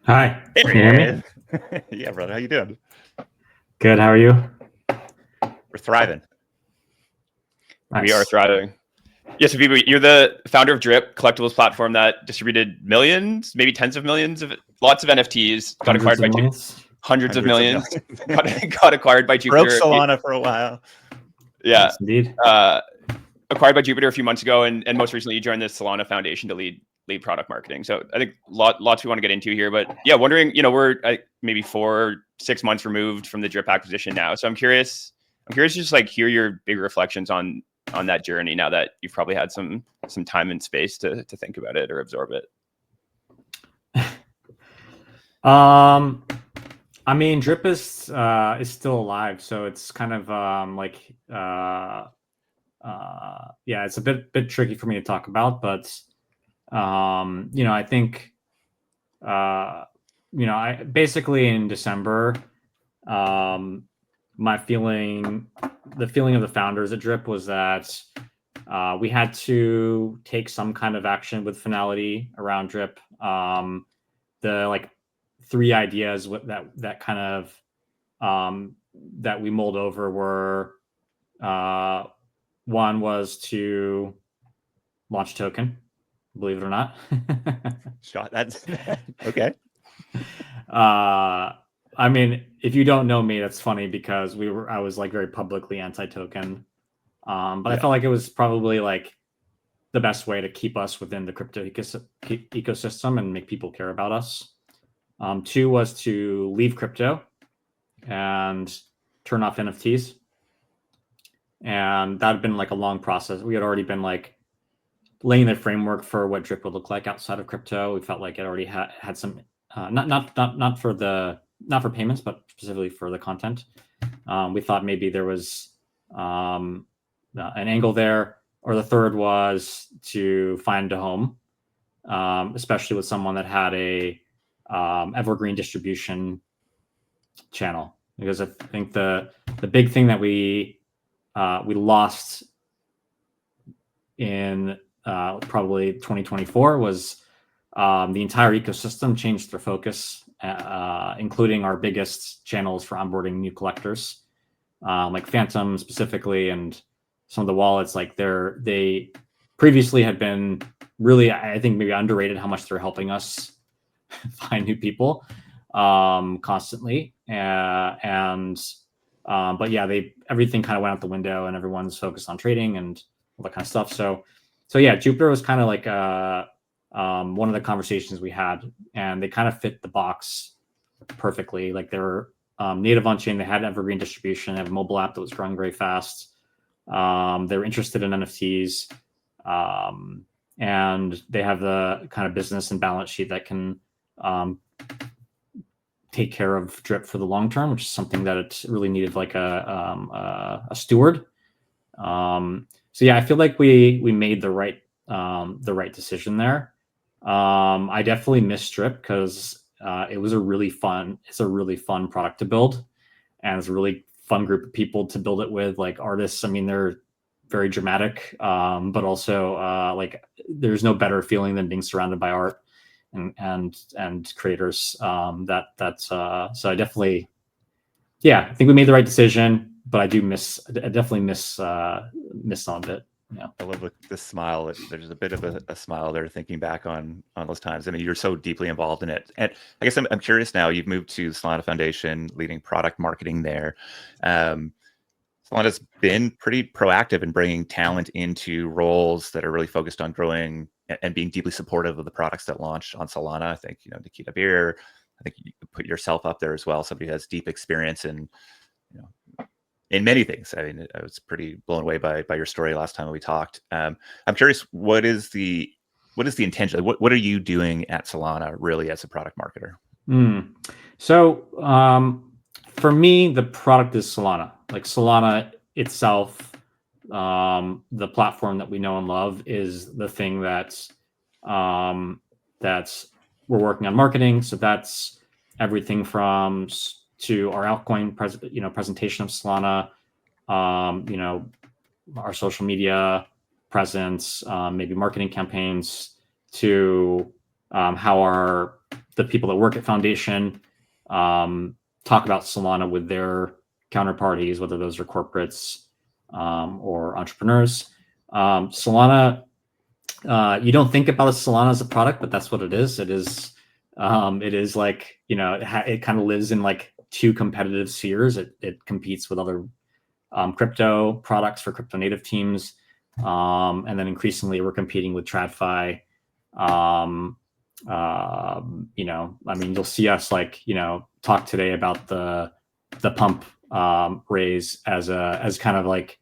Hi, There can he you hear me? is. Yeah, brother. How you doing? Good. How are you? We're thriving. We are Nice. thriving. Yes, so Vibhu, you're the founder of Drip, collectibles platform that distributed millions, maybe tens of millions of lots of NFTs. Got acquired Hundreds of by millions. hundreds of millions. millions. got acquired by Broke Jupiter. Solana for a while. Yeah, Yes, indeed. acquired by Jupiter a few months ago, and most recently you joined the Solana Foundation to lead product marketing. So I think lots we want to get into here, but yeah, wondering, we're maybe 4-6 months removed from the Drip acquisition now. So I'm curious to just like hear your big reflections on that journey now that you've probably had some time and space to think about it or absorb it. I mean, Drip is still alive, so it's kind of yeah, it's a bit tricky for me to talk about, but I think I basically in December, the feeling of the founders at Drip was that we had to take some kind of action with finality around Drip. The like three ideas that kind of that we mulled over were one was to launch token, believe it or not. Shot. That's okay. I mean, if you don't know me, that's funny because I was like very publicly anti-token. But I felt like it was probably like the best way to keep us within the crypto ecosystem and make people care about us. Two was to leave crypto and turn off NFTs. And that had been like a long process. We had already been like laying the framework for what Drip would look like outside of crypto. We felt like it already had some not for payments, but specifically for the content. We thought maybe there was an angle there. Or the third was to find a home, especially with someone that had a evergreen distribution channel. Because I think the big thing that we lost in probably 2024 was the entire ecosystem changed their focus, including our biggest channels for onboarding new collectors, like Phantom specifically, and some of the wallets. Like they previously had been really, I think, maybe underrated how much they're helping us find new people constantly. But yeah, everything kind of went out the window, and everyone's focused on trading and all that kind of stuff. So yeah, Jupiter was kind of like one of the conversations we had, and they kind of fit the box perfectly. Like they were native on chain, they had evergreen distribution, they have a mobile app that was growing very fast. They were interested in NFTs, and they have the kind of business and balance sheet that can take care of Drip for the long term, which is something that it really needed, like a steward. So yeah, I feel like we made the right decision there. I definitely miss Drip because it's a really fun product to build, and it's a really fun group of people to build it with, like artists. I mean, they're very dramatic, but also like there's no better feeling than being surrounded by art and creators. So I definitely, yeah, I think we made the right decision, but I definitely miss some of it. Yeah. I love the smile. There's a bit of a smile there thinking back on those times. I mean, you're so deeply involved in it. And I guess I'm curious now, you've moved to Solana Foundation, leading product marketing there. Solana's been pretty proactive in bringing talent into roles that are really focused on growing and being deeply supportive of the products that launch on Solana. I think, Nikita Beer, I think you put yourself up there as well. Somebody who has deep experience in many things. I mean, I was pretty blown away by your story last time we talked. I'm curious, what is the intention? What are you doing at Solana really as a product marketer? So for me, the product is Solana. Like Solana itself, the platform that we know and love, is the thing that's we're working on marketing. So that's everything from to our altcoin presentation of Solana, our social media presence, maybe marketing campaigns, to how our the people that work at Foundation talk about Solana with their counterparties, whether those are corporates or entrepreneurs. Solana, you don't think about Solana as a product, but that's what it is. It is like, it kind of lives in like two competitive spheres. It competes with other crypto products for crypto native teams. And then increasingly we're competing with TradFi. You'll see us talk today about the pump raise as kind of like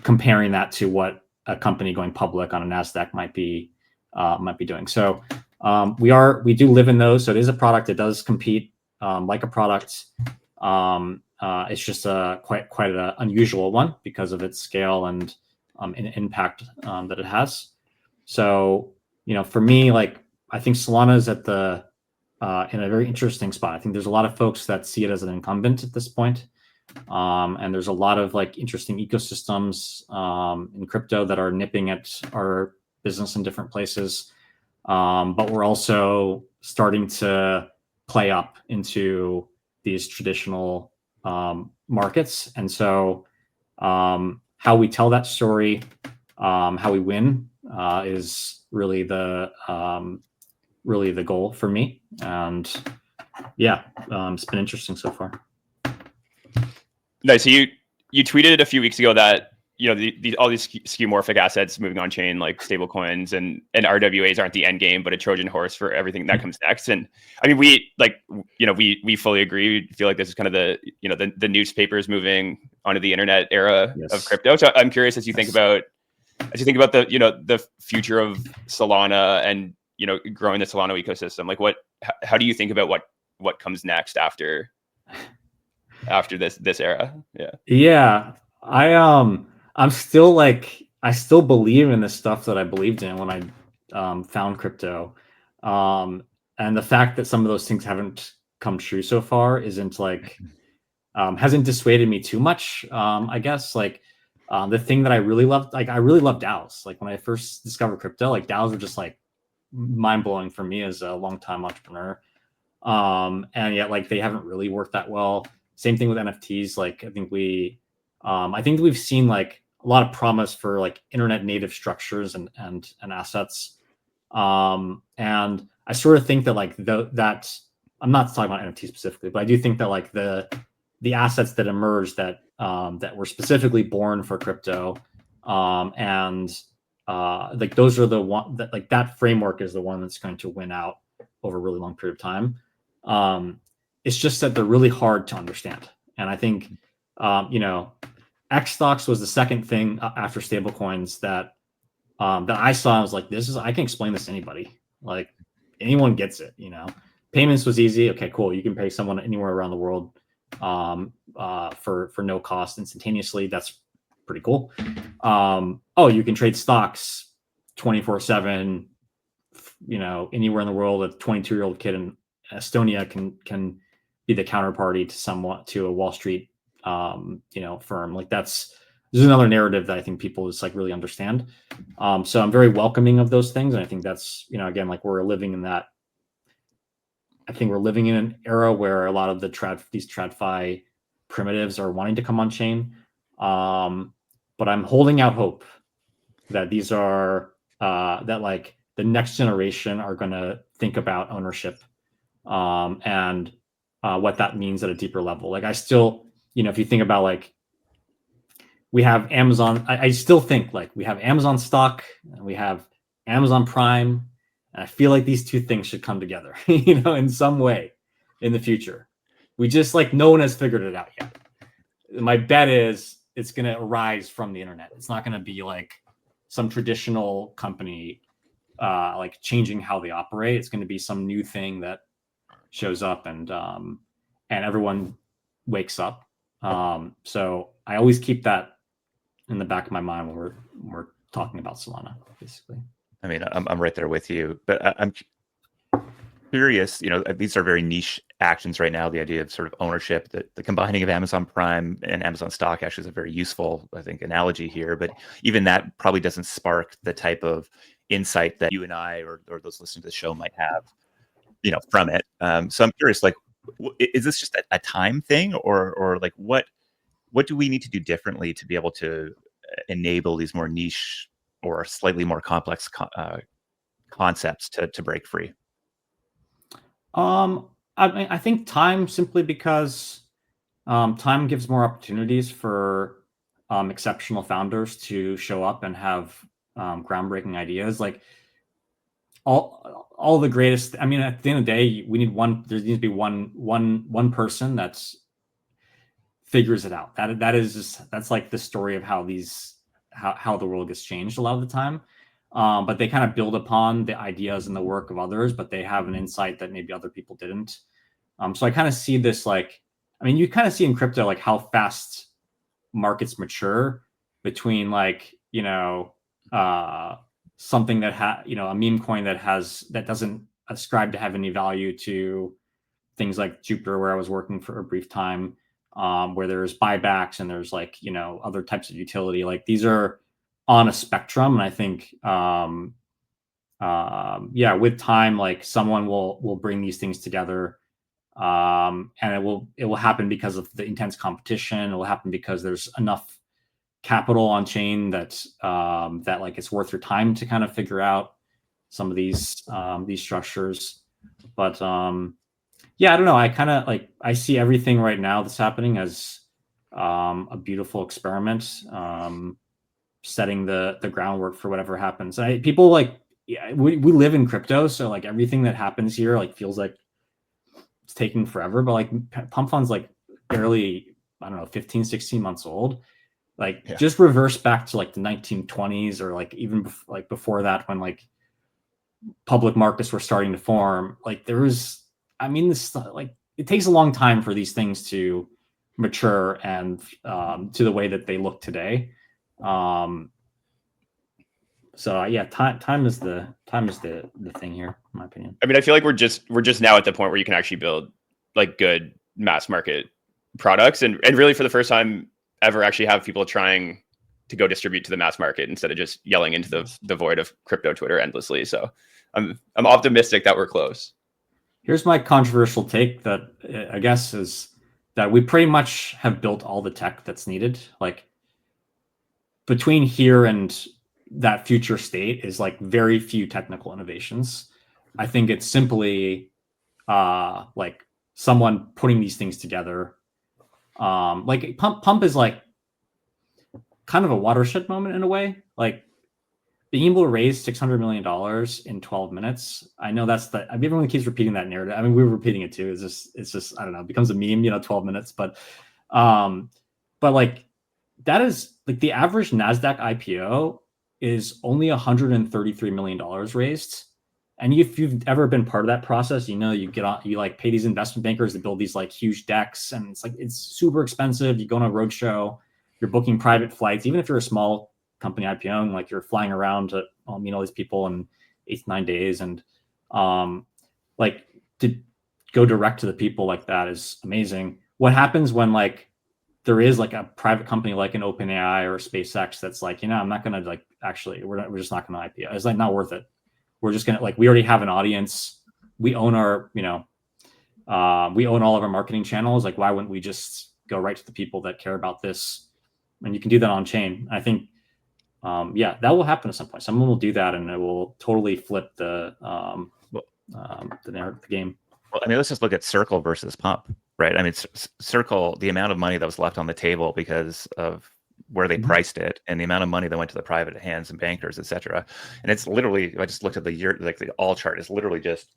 comparing that to what a company going public on a NASDAQ might be doing. So we do live in those. So it is a product. It does compete like a product. It's just quite an unusual one because of its scale and impact that it has. So, for me, I think Solana is at in a very interesting spot. I think there's a lot of folks that see it as an incumbent at this point. And there's a lot of interesting ecosystems in crypto that are nipping at our business in different places. But we're also starting to play up into these traditional markets. And so how we tell that story, how we win is really the goal for me. And it's been interesting so far. Nice. So you tweeted a few weeks ago that all these skeuomorphic assets moving on chain like stable coins and RWAs aren't the end game, but a Trojan horse for everything that comes next. And I mean, we fully agree. We feel like this is kind of the newspapers moving onto the internet era of crypto. So I'm curious, as you think about the future of Solana and growing the Solana ecosystem, how do you think about what comes next after this era? I'm still I still believe in the stuff that I believed in when I found crypto, and the fact that some of those things haven't come true so far isn't hasn't dissuaded me too much. I guess the thing that I really loved, I really loved DAOs. When I first discovered crypto, DAOs were just mind blowing for me as a longtime entrepreneur, and yet they haven't really worked that well. Same thing with NFTs. I think we've seen a lot of promise for internet native structures and assets. And I sort of think that that I'm not talking about NFT specifically, but I do think that the assets that emerged that were specifically born for crypto, those are the one that that framework is the one that's going to win out over a really long period of time. It's just that they're really hard to understand. And I think, X stocks was the second thing after stablecoins that I saw. I was like, I can explain this to anybody. Anyone gets it, Payments was easy. Okay, cool. You can pay someone anywhere around the world for no cost instantaneously. That's pretty cool. You can trade stocks 24/7, anywhere in the world. A 22-year-old kid in Estonia can be the counterparty to a Wall Street firm. This is another narrative that I think people just really understand. So I'm very welcoming of those things, and I think that's again we're living in that. I think we're living in an era where a lot of these TradFi primitives are wanting to come on chain, but I'm holding out hope that these are that the next generation are going to think about ownership and what that means at a deeper level. I still, if you think about we have Amazon, I still think we have Amazon stock and we have Amazon Prime, and I feel like these two things should come together, in some way in the future. We just no one has figured it out yet. My bet is it's going to arise from the internet. It's not going to be some traditional company changing how they operate. It's going to be some new thing that shows up and everyone wakes up. So I always keep that in the back of my mind when we're talking about Solana, basically. I mean, I'm right there with you, but I'm curious. These are very niche actions right now. The idea of sort of ownership, the combining of Amazon Prime and Amazon stock actually is a very useful, I think, analogy here. But even that probably doesn't spark the type of insight that you and I or those listening to the show might have. from it. So I'm curious, like, is this just a time thing, or like what do we need to do differently to be able to enable these more niche or slightly more complex concepts to break free? I think time, simply because time gives more opportunities for exceptional founders to show up and have groundbreaking ideas. Like all the greatest. I mean, at the end of the day, we need one. There needs to be one person that's figures it out. That's like the story of how the world gets changed a lot of the time. But they kind of build upon the ideas and the work of others, but they have an insight that maybe other people didn't. So I kind of see this, like, I mean, you kind of see in crypto, like, how fast markets mature between, like, something that a meme coin that doesn't ascribe to have any value, to things like Jupiter, where I was working for a brief time, where there's buybacks and there's, like, other types of utility. Like, these are on a spectrum, and I think with time, like, someone will bring these things together, and it will happen because of the intense competition. It will happen because there's enough capital on chain that like, it's worth your time to kind of figure out some of these structures. But I don't know. I kind of, like, I see everything right now that's happening as a beautiful experiment, setting the groundwork for whatever happens. People, like, we live in crypto, so, like, everything that happens here, like, feels like it's taking forever. But, like, pump funds, like, barely, I don't know, 15, 16 months old. Like, just reverse back to, like, the 1920s, or, like, even before that, when, like, public markets were starting to form. Like, there was, I mean, this, like, it takes a long time for these things to mature and to the way that they look today. So yeah, time is the thing here, in my opinion. I mean, I feel like we're just now at the point where you can actually build, like, good mass market products, and really, for the first time ever, actually have people trying to go distribute to the mass market instead of just yelling into the void of crypto Twitter endlessly. So I'm optimistic that we're close. Here's my controversial take, that I guess is that we pretty much have built all the tech that's needed. Like, between here and that future state is, like, very few technical innovations. I think it's simply like, someone putting these things together. Like, pump is, like, kind of a watershed moment in a way. Like, being able to raise $600 million in 12 minutes. I know everyone keeps repeating that narrative. I mean, we were repeating it too. It's just, I don't know, it becomes a meme, 12 minutes. But like, that is, like, the average NASDAQ IPO is only $133 million raised. And if you've ever been part of that process, you like, pay these investment bankers to build these, like, huge decks, and it's super expensive. You go on a roadshow, you're booking private flights. Even if you're a small company IPOing, like, you're flying around to meet all these people in 8 to 9 days, and like, to go direct to the people like that is amazing. What happens when, like, there is, like, a private company like an OpenAI or SpaceX that's like, I'm not gonna, like, actually, we're just not gonna IPO. It's, like, not worth it. We're just gonna, like, we already have an audience. We own our, we own all of our marketing channels. Like, why wouldn't we just go right to the people that care about this? And you can do that on chain. I think, that will happen at some point. Someone will do that, and it will totally flip the game. Well, I mean, let's just look at Circle versus Pump, right? I mean, Circle, the amount of money that was left on the table because of where they priced it, and the amount of money that went to the private hands and bankers, et cetera. And it's literally, I just looked at the year, like, the all chart is literally just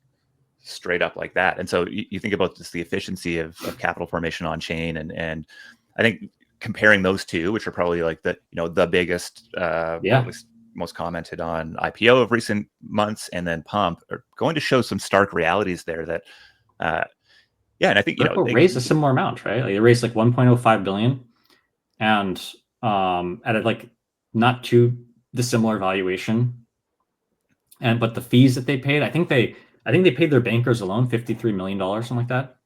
straight up like that. And so you think about just the efficiency of capital formation on chain, and I think comparing those two, which are probably, like, the biggest, at least most commented on IPO of recent months, and then Pump, are going to show some stark realities there that, and I think, they raised a similar amount, right? Like, they raised, like, 1.05 billion, and at a, like, not too dissimilar valuation. But the fees that they paid, I think they paid their bankers alone $53 million, something like that.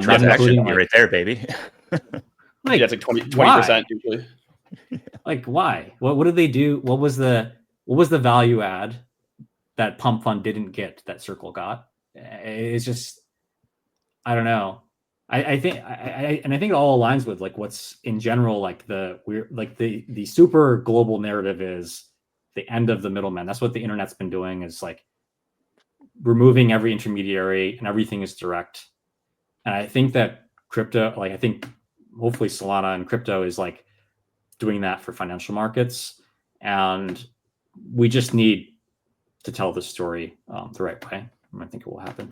Transaction right there, baby. Like, yeah, it's like 20% usually. Like, why? What did they do? What was the value add that Pump Fund didn't get that Circle got. It's just, I don't know. I think it all aligns with like what's in general like the super global narrative is the end of the middleman. That's what the internet's been doing, is like removing every intermediary and everything is direct. And I think that crypto, like I think hopefully Solana and crypto is like doing that for financial markets, and we just need to tell the story the right way. And I think it will happen.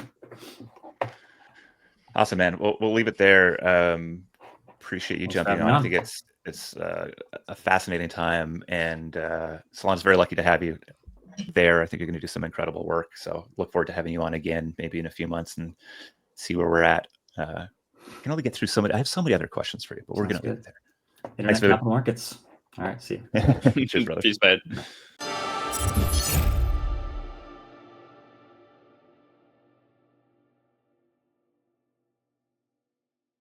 Awesome, man. We'll leave it there. Appreciate you jumping on. I think it's a fascinating time, and Solana's very lucky to have you there. I think you're going to do some incredible work. So look forward to having you on again, maybe in a few months, and see where we're at. I can only get through so many. I have so many other questions for you, but we're going to leave it there. Internet capital markets. All right, see you. Cheers, brother. Peace, bud.